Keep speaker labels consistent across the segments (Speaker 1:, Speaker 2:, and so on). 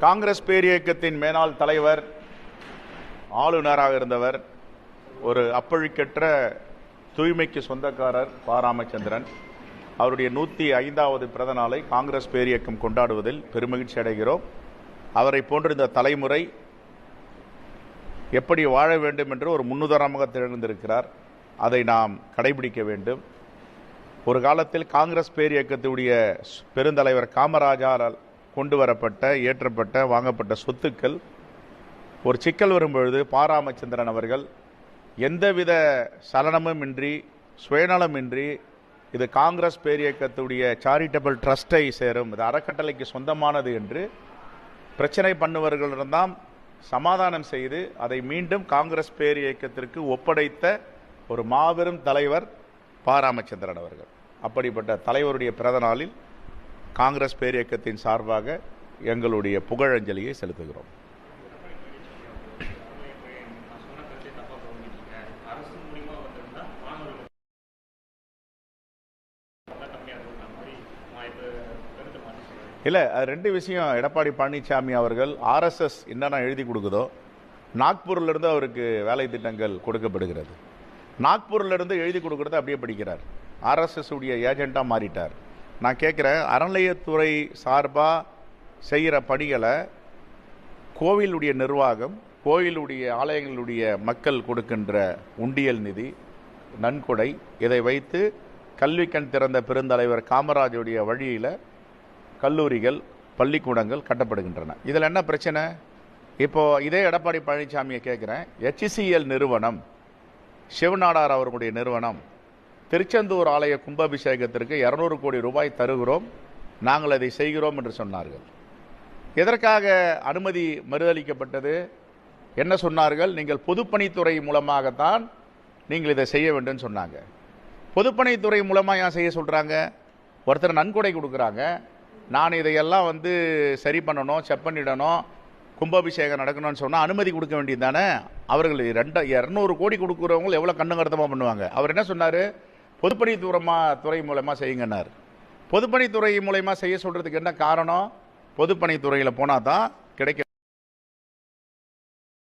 Speaker 1: காங்கிரஸ் பேரியக்கத்தின் மேலாள் தலைவர், ஆளுநராக இருந்தவர், ஒரு அப்பழுக்கற்ற தூய்மைக்கு சொந்தக்காரர் ப. ராமச்சந்திரன் அவருடைய 105வது பிறந்த நாளை காங்கிரஸ் பேரியக்கம் கொண்டாடுவதில் பெருமகிழ்ச்சி அடைகிறோம். அவரை போன்ற இந்த தலைமுறை எப்படி வாழ வேண்டும் என்று ஒரு முன்னுதாரணமாக திகழ்ந்திருக்கிறார். அதை நாம் கடைபிடிக்க வேண்டும். ஒரு காலத்தில் காங்கிரஸ் பேரியக்கத்துடைய பெருந்தலைவர் காமராஜாரால் கொண்டு வரப்பட்ட, ஏற்றப்பட்ட, வாங்கப்பட்ட சொத்துக்கள் ஒரு சிக்கல் வரும்பொழுது ப. ராமச்சந்திரன் அவர்கள் எந்தவித சலனமும் இன்றி, சுயநலமின்றி, இது காங்கிரஸ் பேரியக்கத்துடைய சாரிட்டபிள் ட்ரஸ்டை சேரும், இது அறக்கட்டளைக்கு சொந்தமானது என்று பிரச்சனை பண்ணுவர்களிடம்தான் சமாதானம் செய்து அதை மீண்டும் காங்கிரஸ் பேரியக்கத்திற்கு ஒப்படைத்த ஒரு மாபெரும் தலைவர் ப. ராமச்சந்திரன் அவர்கள். அப்படிப்பட்ட தலைவருடைய பிறந்த நாளில் காங்கிரஸ் பேரியக்கத்தின் சார்பாக எங்களுடைய புகழஞ்சலியை செலுத்துகிறோம். இல்லை, அது ரெண்டு விஷயம். எடப்பாடி பழனிசாமி அவர்கள் ஆர்எஸ்எஸ் என்னென்ன எழுதி கொடுக்குதோ, நாக்பூரிலிருந்து அவருக்கு வேலை திட்டங்கள் கொடுக்கப்படுகிறது. நாக்பூரிலிருந்து எழுதி கொடுக்கறத அப்படியே படிக்கிறார். ஆர்எஸ்எஸ் உடைய ஏஜெண்டாக மாறிட்டார். நான் கேட்குறேன், அறநிலையத்துறை சார்பாக செய்கிற பணிகளை கோவிலுடைய நிர்வாகம், கோயிலுடைய ஆலயங்களுடைய மக்கள் கொடுக்கின்ற உண்டியல் நிதி, நன்கொடை, இதை வைத்து கல்விக்கண் திறந்த பெருந்தலைவர் காமராஜுடைய வழியில் கல்லூரிகள், பள்ளிக்கூடங்கள் கட்டப்படுகின்றன. இதில் என்ன பிரச்சனை? இப்போது இதே எடப்பாடி பழனிசாமியை கேட்குறேன், HCL நிறுவனம், சிவநாடார் அவர்களுடைய நிறுவனம், திருச்செந்தூர் ஆலய கும்பாபிஷேகத்திற்கு 200 கோடி ரூபாய் தருகிறோம், நாங்கள் அதை செய்கிறோம் என்று சொன்னார்கள். எதற்காக அனுமதி மறுதளிக்கப்பட்டது? என்ன சொன்னார்கள்? நீங்கள் பொதுப்பணித்துறை மூலமாகத்தான் நீங்கள் இதை செய்ய வேண்டும் சொன்னாங்க. பொதுப்பணித்துறை மூலமாக ஏன் செய்ய சொல்கிறாங்க? ஒருத்தர் நன்கொடை கொடுக்குறாங்க, நான் இதையெல்லாம் சரி பண்ணணும், செக் பண்ணிடணும், கும்பாபிஷேகம் நடக்கணும்னு சொன்னால் அனுமதி கொடுக்க வேண்டியது தானே. அவர்கள் 200 கோடி கொடுக்குறவங்க எவ்வளோ கண்ணுங்கருத்தமாக பண்ணுவாங்க. அவர் என்ன சொன்னார்? பொதுப்பணித்துறை மூலமாக செய்யுங்கன்னார். பொதுப்பணித்துறை மூலமாக செய்ய சொல்கிறதுக்கு என்ன காரணம்? பொதுப்பணித்துறையில் போனால் தான் கிடைக்க,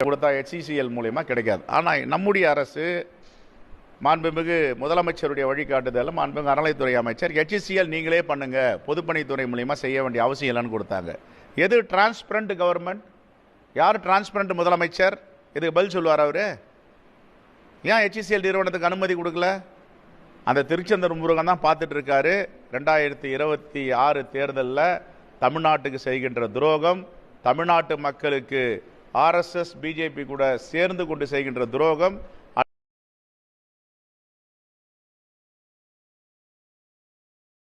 Speaker 1: கொடுத்தா HCL மூலமாக கிடைக்காது. ஆனால் நம்முடைய அரசு, மாண்புமிகு முதலமைச்சருடைய வழிகாட்டுதல், மாண்புமிகு அறநிலையத்துறை அமைச்சர், HCL நீங்களே பண்ணுங்க, பொதுப்பணித்துறை மூலமா செய்ய வேண்டிய அவசியம் இல்லைன்னு கொடுத்தாங்க. எது டிரான்ஸ்பரண்ட் கவர்மெண்ட்? யார் டிரான்ஸ்பரண்ட் முதலமைச்சர்? இதுக்கு பதில் சொல்லுவார் அவரு? ஏன் HCL நிறுவனத்துக்கு அனுமதி கொடுக்கல? அந்த திருச்செந்தூர் முருகன் தான் பார்த்துட்டு இருக்காரு. 2026 தேர்தலில் தமிழ்நாட்டுக்கு செய்கின்ற துரோகம், தமிழ்நாட்டு மக்களுக்கு RSS BJP கூட சேர்ந்து கொண்டு செய்கின்ற துரோகம்